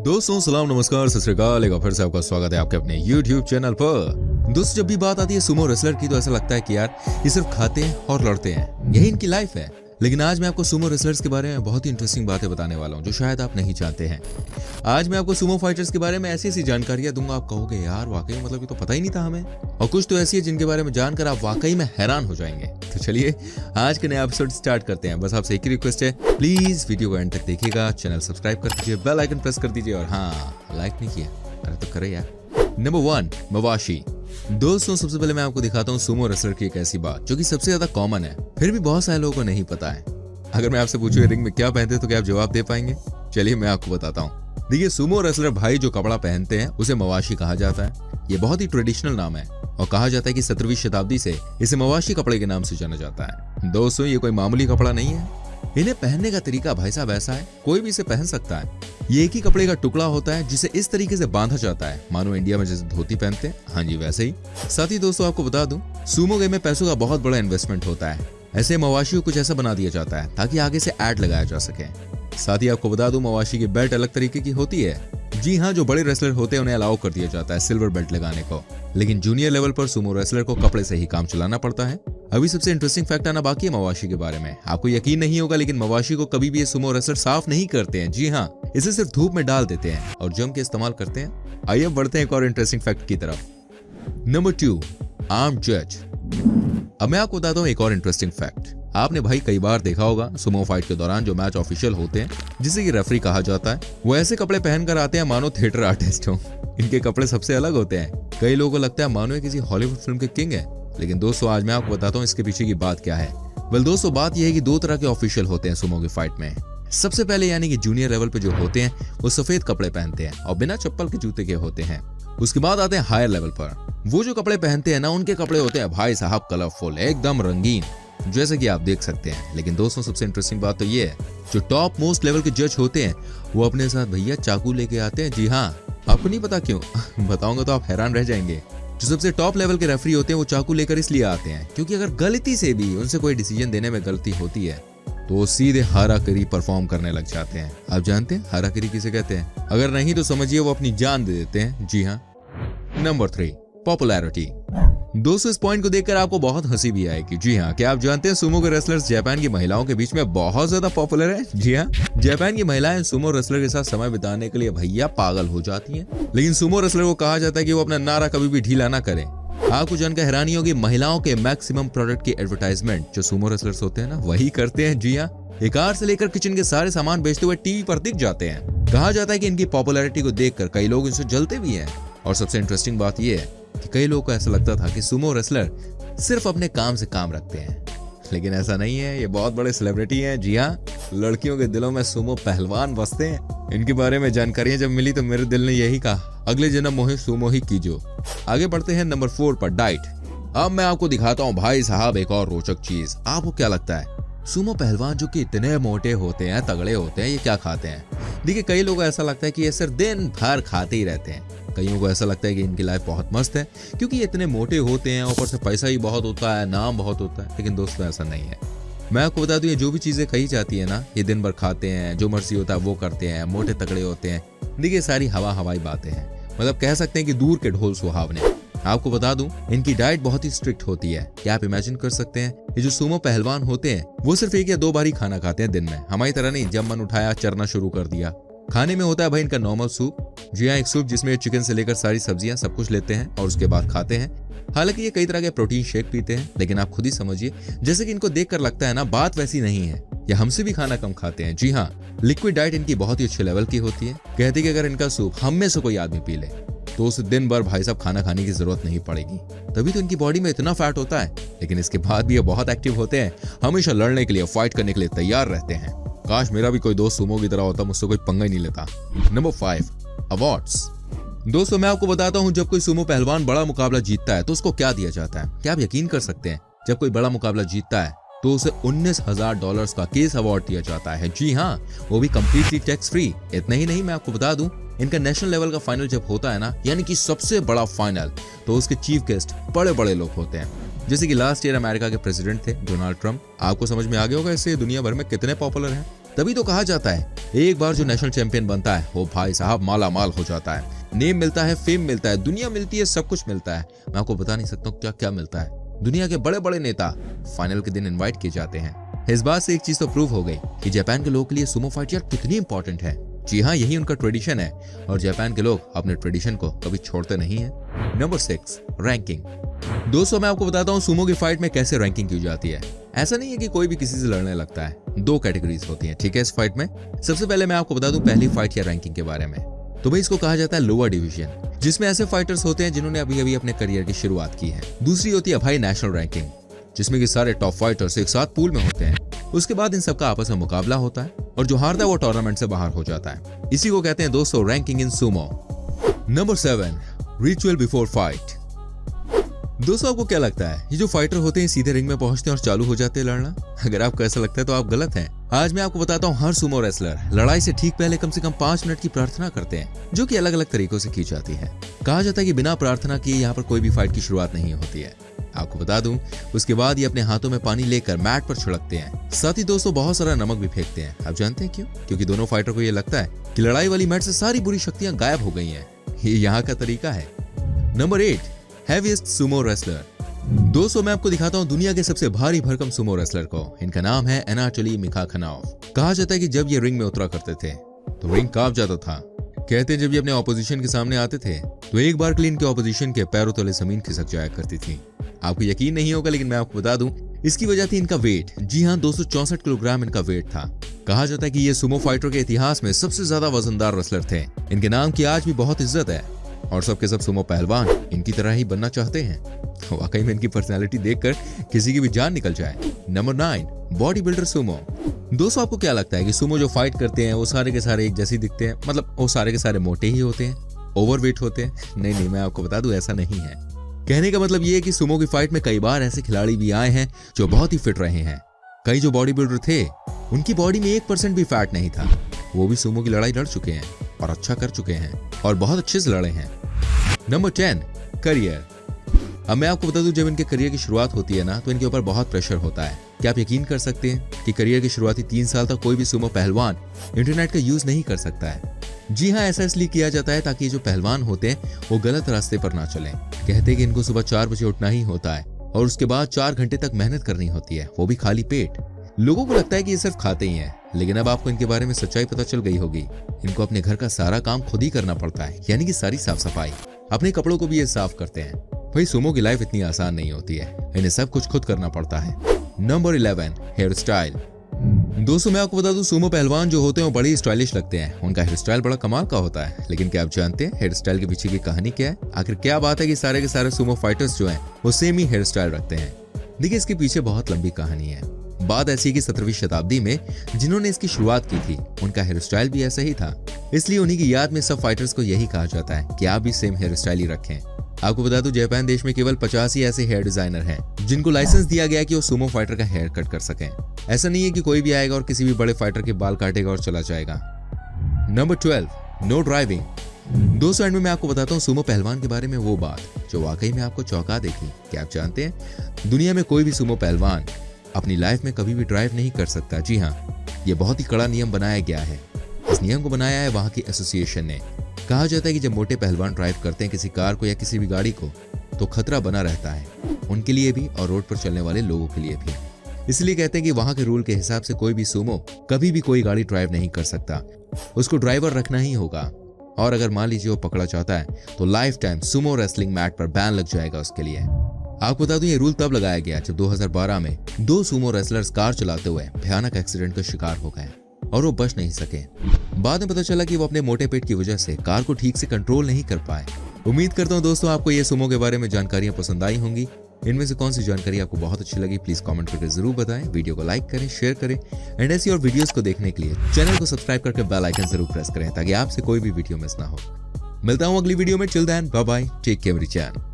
दोस्तों सलाम नमस्कार सत श्री अकाल। एक बार फिर से आपका स्वागत है आपके अपने YouTube चैनल पर। दोस्तों जब भी बात आती है सुमो रेसलर की तो ऐसा लगता है कि यार ये सिर्फ खाते हैं और लड़ते हैं, यही इनकी लाइफ है। लेकिन आज मैं आपको सुमो रेसलर्स के बारे में बहुत ही इंटरेस्टिंग बातें बताने वाला हूं जो शायद आप नहीं जानते हैं। आज मैं आपको सुमो फाइटर्स के बारे में ऐसी ऐसी जानकारियां दूंगा, आप कहोगे यार वाकई मतलब ये तो पता ही नहीं था हमें। और कुछ तो ऐसी है जिनके बारे में जानकर आप वाकई में हैरान हो जाएंगे। तो चलिए आज के नए एपिसोड स्टार्ट करते हैं। बस आपसे एक ही रिक्वेस्ट है, प्लीज वीडियो को एंड तक देखिएगा, चैनल सब्सक्राइब कर दीजिए, बेल आइकन प्रेस कर दीजिए और हाँ लाइक नहीं किया अरे तो करे यार। नंबर 1 मवाशी। दोस्तों सबसे पहले मैं आपको दिखाता हूँ सुमो रेसलर की एक ऐसी बात जो कि सबसे ज्यादा कॉमन है, फिर भी बहुत सारे लोगों को नहीं पता है। अगर मैं आपसे पूछूं रिंग में क्या पहनते तो क्या आप जवाब दे पाएंगे? चलिए मैं आपको बताता हूँ। देखिए सुमो रेसलर भाई जो कपड़ा पहनते हैं उसे मवाशी कहा जाता है। ये बहुत ही ट्रेडिशनल नाम है और कहा जाता है कि 17वीं शताब्दी से इसे मवाशी कपड़े के नाम से जाना जाता है। दोस्तों ये कोई मामूली कपड़ा नहीं है, इन्हें पहनने का तरीका भाई साहब ऐसा है, कोई भी इसे पहन सकता है। ये एक ही कपड़े का टुकड़ा होता है जिसे इस तरीके से बांधा जाता है मानो इंडिया में जैसे धोती पहनते हैं, हाँ जी वैसे ही। साथ ही दोस्तों आपको बता दूं सुमो गेम में पैसों का बहुत बड़ा इन्वेस्टमेंट होता है। ऐसे मवाशी को कुछ ऐसा बना दिया जाता है ताकि आगे से ऐड लगाया जा सके। साथ ही आपको बता दूं मवाशी की बेल्ट अलग तरीके की होती है। जी हाँ, जो बड़े रेसलर होते हैं उन्हें अलाउ कर दिया जाता है सिल्वर बेल्ट लगाने को, लेकिन जूनियर लेवल पर सुमो रेसलर को कपड़े से ही काम चलाना पड़ता है। अभी सबसे इंटरेस्टिंग फैक्ट आना बाकी है मवाशी के बारे में। आपको यकीन नहीं होगा लेकिन मवाशी को कभी भी ये सुमो रेसलर साफ नहीं करते हैं। जी हाँ, इसे सिर्फ धूप में डाल देते हैं और जम के इस्तेमाल करते हैं। आइए बढ़ते हैं एक और इंटरेस्टिंग फैक्ट की तरफ। नंबर 2 आर्म जज। अब मैं आपको बताता हूँ एक और इंटरेस्टिंग फैक्ट। आपने भाई कई बार देखा होगा सुमो फाइट के दौरान जो मैच ऑफिशियल होते हैं जिसे कि रेफरी कहा जाता है, वो ऐसे कपड़े पहनकर आते हैं मानो थिएटर आर्टिस्ट हो। इनके कपड़े सबसे अलग होते हैं। कई लोगों को लगता है मानो ये किसी हॉलीवुड फिल्म के किंग है, लेकिन दोस्तों आज मैं आपको बताता हूँ इसके पीछे की बात क्या है। वेल दोस्तों बात यह है कि 2 तरह के ऑफिशियल होते हैं सुमो की फाइट में। सबसे पहले यानी कि जूनियर लेवल पे जो होते हैं वो सफेद कपड़े पहनते हैं और बिना चप्पल के जूते के होते हैं। उसके बाद आते हैं हायर लेवल पर। वो जो कपड़े पहनते हैं ना उनके कपड़े होते हैं भाई साहब कलरफुल, एकदम रंगीन, जैसे कि आप देख सकते हैं। लेकिन दोस्तों सबसे इंटरेस्टिंग बात तो ये है, जो टॉप मोस्ट लेवल के जज होते हैं वो अपने साथ भैया चाकू लेके आते हैं। जी हाँ, आपको नहीं पता क्यों? बताऊंगा तो आप हैरान रह जाएंगे। जो सबसे टॉप लेवल के रेफरी होते हैं वो चाकू लेकर इसलिए आते हैं क्योंकि अगर गलती से भी उनसे कोई डिसीजन देने में गलती होती है तो वो सीधे हाराकरी परफॉर्म करने लग जाते हैं। आप जानते हैं हाराकरी किसे कहते हैं? अगर नहीं तो समझिए वो अपनी जान दे देते हैं। जी हाँ। Number 3 popularity. दोस्तों इस पॉइंट को देखकर आपको बहुत हंसी भी आएगी। जी हाँ, क्या आप जानते हैं सुमो के रेसलर्स जापान की महिलाओं के बीच में बहुत ज्यादा पॉपुलर है? जी हाँ, जापान की महिलाएं सुमो रेसलर के साथ समय बिताने के लिए भैया पागल हो जाती हैं। लेकिन सुमो रेसलर को कहा जाता है कि वो अपना नारा कभी भी ढीला ना करें। आपको जानकर हैरानी होगी, महिलाओं के मैक्सिमम प्रोडक्ट की एडवर्टाइजमेंट जो सुमो रेसलर्स होते हैं ना वही करते हैं। जी हाँ, एक कार से लेकर किचन के सारे सामान बेचते हुए टीवी पर दिख जाते हैं। कहा जाता है कि इनकी पॉपुलैरिटी को देखकर कई लोग इनसे जलते भी हैं। और सबसे इंटरेस्टिंग बात यह है कि कई लोगों को ऐसा लगता था कि सुमो रेसलर सिर्फ अपने काम से काम रखते हैं, लेकिन ऐसा नहीं है, ये बहुत बड़े सेलिब्रिटी हैं। जी हाँ, लड़कियों के दिलों में सुमो पहलवान बसते हैं। इनके बारे में जानकारियां जब मिली तो मेरे दिल ने यही कहा, अगले जन्म मोहे सुमो ही कीजो। आगे बढ़ते हैं नंबर 4 पर डाइट। अब मैं आपको दिखाता हूँ भाई साहब एक और रोचक चीज। आपको क्या लगता है सुमो पहलवान जो कि इतने मोटे होते हैं, तगड़े होते हैं, ये क्या खाते हैं? देखिए कई लोगों को ऐसा लगता है कि ये सिर्फ दिन भर खाते ही रहते हैं। कईयों को ऐसा लगता है कि इनकी लाइफ बहुत मस्त है क्योंकि ये इतने मोटे होते हैं, ऊपर से पैसा ही बहुत होता है, नाम बहुत होता है। लेकिन दोस्तों ऐसा नहीं है। मैं आपको बता दूं ये जो भी चीजें कही जाती है ना, ये दिन भर खाते हैं, जो मर्जी होता है वो करते हैं, मोटे तगड़े होते हैं। देखिए सारी हवाई बातें हैं, मतलब कह सकते हैं कि दूर के ढोल सुहावने। आपको बता दूं इनकी डाइट बहुत ही स्ट्रिक्ट होती है। क्या आप इमेजिन कर सकते हैं ये जो सुमो पहलवान होते हैं वो सिर्फ 1 या 2 बार ही खाना खाते हैं दिन में। हमारी तरह नहीं, जब मन उठाया चरना शुरू कर दिया। खाने में होता है भाई इनका नॉर्मल सूप। जी हाँ, एक सूप जिसमें चिकन से लेकर सारी सब्जियां सब कुछ लेते हैं और उसके बाद खाते हैं। हालांकि ये कई तरह के प्रोटीन शेक पीते हैं, लेकिन आप खुद ही समझिए जैसे कि इनको देखकर लगता है ना बात वैसी नहीं है। ये हमसे भी खाना कम खाते हैं। जी हाँ, लिक्विड डाइट इनकी बहुत ही अच्छे लेवल की होती है। कहते कि अगर इनका सूप हम में से कोई आदमी पी ले तो उसे दिन भर भाई साहब खाना खाने की जरूरत नहीं पड़ेगी। तभी तो इनकी बॉडी में इतना फैट होता है। लेकिन इसके बाद भी ये बहुत एक्टिव होते हैं, हमेशा लड़ने के लिए, फाइट करने के लिए तैयार रहते हैं। काश मेरा भी कोई दोस्त सुमो की तरह होता, मुझसे कोई पंगा ही नहीं लेता। Number 5 awards. दोस्तों मैं आपको बताता हूँ जब कोई सुमो पहलवान बड़ा मुकाबला जीतता है तो उसको क्या दिया जाता है। क्या आप यकीन कर सकते हैं जब कोई बड़ा मुकाबला जीतता है तो उसे $19,000 का केस अवार्ड दिया जाता है। जी हाँ, वो भी कंप्लीटली टैक्स फ्री। इतना ही नहीं, मैं आपको बता दूं इनका नेशनल लेवल का फाइनल जब होता है ना, यानी कि सबसे बड़ा फाइनल, तो उसके चीफ गेस्ट बड़े बड़े लोग होते हैं। जैसे कि लास्ट ईयर अमेरिका के प्रेसिडेंट थे डोनाल्ड ट्रंप। आपको समझ में आ गया होगा इससे दुनिया भर में कितने पॉपुलर हैं। तभी तो कहा जाता है एक बार जो नेशनल चैंपियन बनता है वो भाई साहब माला माल हो जाता है। नेम मिलता है, फेम मिलता है, दुनिया मिलती है, सब कुछ मिलता है। मैं आपको बता नहीं सकता क्या क्या मिलता है। दुनिया के बड़े बड़े नेता फाइनल के दिन इनवाइट किए जाते हैं। इस बात से एक चीज तो प्रूव हो गई कि जापान के लोगों के लिए सुमो फाइट यार कितनी इंपॉर्टेंट है। जी हाँ, यही उनका ट्रेडिशन है और जापान के लोग अपने ट्रेडिशन को कभी छोड़ते नहीं है। Number 6, ranking. दोस्तों मैं आपको बताता हूँ सुमो की फाइट में कैसे रैंकिंग की जाती है। ऐसा नहीं है कि कोई भी किसी से लड़ने लगता है। 2 कैटेगरीज होती हैं, ठीक है, इस फाइट में। सबसे पहले मैं आपको बता दूं पहली फाइट या रैंकिंग के बारे में। तो भाई इसको कहा जाता है लोअर डिवीजन, जिसमें ऐसे फाइटर्स होते हैं जिन्होंने अभी अभी अपने करियर की शुरुआत की है। दूसरी होती है भाई नेशनल रैंकिंग, जिसमें कि सारे टॉप फाइटर्स एक साथ पूल में होते हैं। उसके बाद इन सबका आपस में मुकाबला होता है और जो हारता है वो टूर्नामेंट से बाहर हो जाता है। इसी को कहते हैं दोस्तों रैंकिंग इन Sumo. Number 7, ritual before fight. दोस्तों आपको क्या लगता है ये जो फाइटर होते हैं सीधे रिंग में पहुंचते हैं और चालू हो जाते हैं लड़ना? अगर आपको ऐसा लगता है तो आप गलत हैं। आज मैं आपको बताता हूँ हर सुमो रेसलर लड़ाई से ठीक पहले कम से कम 5 मिनट की प्रार्थना करते हैं, जो कि अलग अलग तरीकों से की जाती है। कहा जाता है कि बिना प्रार्थना किए यहाँ पर कोई भी फाइट की शुरुआत नहीं होती है। आपको बता दूं उसके बाद ये अपने हाथों में पानी लेकर मैट पर छिड़कते हैं। साथ ही दोस्तों बहुत सारा नमक भी फेंकते हैं। आप जानते हैं क्यों? क्योंकि दोनों फाइटर को ये लगता है कि लड़ाई वाली मैट से सारी बुरी शक्तियां गायब हो गई हैं। ये यहाँ का तरीका है। Number 8, heaviest Sumo wrestler. दोस्तों मैं आपको दिखाता हूँ दुनिया के सबसे भारी भरकम सुमो रेसलर को। इनका नाम है एनाटोली मिखाखनोव। कहा जाता है कि जब ये रिंग में उतरा करते थे तो रिंग कांप जाता था। कहते हैं जब ये अपने ऑपोजिशन के सामने आते थे तो एक बार के लिए इनके ऑपोजिशन के पैरों तले जमीन खिसक जाया करती थी। आपको यकीन नहीं होगा लेकिन मैं आपको बता दूं इसकी वजह थी इनका वेट। जी हाँ, 264 किलोग्राम इनका वेट था। कहा जाता है कि ये सुमो फाइटर के इतिहास में सबसे ज्यादा वजनदार रेसलर थे। इनके नाम की आज भी बहुत इज्जत है और सबके सब सुमो पहलवान इनकी तरह ही बनना चाहते हैं। वाकई में इनकी पर्सनालिटी देखकर किसी की भी जान निकल जाए। Number 9, body builder Sumo. दोस्तों आपको क्या लगता है कि सुमो जो फाइट करते हैं वो सारे के सारे एक जैसे दिखते हैं? मतलब वो सारे के सारे मोटे ही होते हैं, ओवरवेट होते हैं? नहीं, मैं आपको बता दूं ऐसा नहीं है। कहने का मतलब ये है कि सुमो की फाइट में कई बार ऐसे खिलाड़ी भी आए हैं जो बहुत ही फिट रहे हैं। कई जो बॉडी बिल्डर थे उनकी बॉडी में 1% भी फैट नहीं था। वो भी सुमो की लड़ाई लड़ चुके हैं और अच्छा कर चुके हैं और बहुत अच्छे से लड़े हैं। Number 10, career. अब मैं आपको बता दूं जब इनके करियर की शुरुआत होती है ना तो इनके ऊपर बहुत प्रेशर होता है। क्या आप यकीन कर सकते हैं कि करियर की शुरुआती 3 साल तक कोई भी सुमो पहलवान इंटरनेट का यूज नहीं कर सकता है? जी हाँ, ऐसा इसलिए किया जाता है ताकि जो पहलवान होते हैं वो गलत रास्ते पर ना चलें। कहते हैं कि इनको सुबह 4 बजे उठना ही होता है और उसके बाद 4 घंटे तक मेहनत करनी होती है, वो भी खाली पेट। लोगों को लगता है कि ये सिर्फ खाते ही हैं, लेकिन अब आपको इनके बारे में सच्चाई पता चल गई होगी। इनको अपने घर का सारा काम खुद ही करना पड़ता है, यानी कि सारी साफ सफाई। अपने कपड़ों को भी ये साफ करते हैं। भाई सुमो की लाइफ इतनी आसान नहीं होती है, इन्हें सब कुछ खुद करना पड़ता है। Number 11, hair style. दोस्तों मैं आपको बता दूं सुमो पहलवान जो होते हैं वो बड़े ही स्टाइलिश लगते हैं। उनका हेयर स्टाइल बड़ा कमाल का होता है। लेकिन क्या आप जानते हैं हेयर स्टाइल के पीछे की कहानी क्या है? आखिर क्या बात है कि सारे के सारे सुमो फाइटर्स जो हैं वो सेम ही हेयर स्टाइल रखते हैं? देखिए इसके पीछे बहुत लंबी कहानी है। बात ऐसी कि 17वीं शताब्दी में जिन्होंने इसकी शुरुआत की थी उनका हेयर स्टाइल भी ऐसा ही था। इसलिए उन्हीं की याद में सब फाइटर्स को यही कहा जाता है कि आप भी सेम हेयर स्टाइल ही रखें। आपको बता दूं जापान देश में केवल 50 ही ऐसे हेयर डिजाइनर हैं जिनको लाइसेंस दिया गया कि वो सुमो फाइटर का हेयर कट कर सकें। ऐसा नहीं है कि कोई भी आएगा और किसी भी बड़े फाइटर के बाल काटेगा और चला जाएगा। Number 12, no driving. दोस्तों एंड में मैं आपको बताता हूँ सुमो पहलवान के बारे में वो बात जो वाकई में आपको चौंका देगी। क्या आप जानते हैं दुनिया में कोई भी सुमो पहलवान अपनी लाइफ में कभी भी ड्राइव नहीं कर सकता। जी हाँ, ये बहुत ही कड़ा नियम बनाया गया है। इस नियम को बनाया है वहां की एसोसिएशन ने। कहा जाता है कि जब मोटे पहलवान ड्राइव करते हैं किसी कार को या किसी भी गाड़ी को तो खतरा बना रहता है, उनके लिए भी और रोड पर चलने वाले लोगों के लिए भी। इसलिए कहते हैं कि वहां के रूल के हिसाब से कोई भी सुमो कभी भी कोई गाड़ी ड्राइव नहीं कर सकता, उसको ड्राइवर रखना ही होगा। और अगर मान लीजिए वो पकड़ा जाता है तो life time sumo wrestling mat पर बैन लग जाएगा उसके लिए। आपको बता दूं ये रूल तब लगाया गया जब 2012 में 2 सुमो रेसलर्स कार चलाते हुए भयानक एक्सीडेंट का शिकार हो गए और वो बच नहीं सके। बाद में पता चला कि वो अपने मोटे पेट की वजह से कार को ठीक से कंट्रोल नहीं कर पाए। उम्मीद करता हूं दोस्तों आपको ये सुमो के बारे में जानकारियां पसंद आई होंगी। इनमें से कौन सी जानकारी आपको बहुत अच्छी लगी प्लीज कमेंट करके जरूर बताएं। वीडियो को लाइक करें, शेयर करें एंड ऐसी और वीडियोस को देखने के लिए चैनल को सब्सक्राइब करके बेल आइकन जरूर प्रेस करें ताकि आपसे कोई भी वीडियो मिस ना हो। मिलता हूं अगली वीडियो में। Till then bye bye, take care everyone.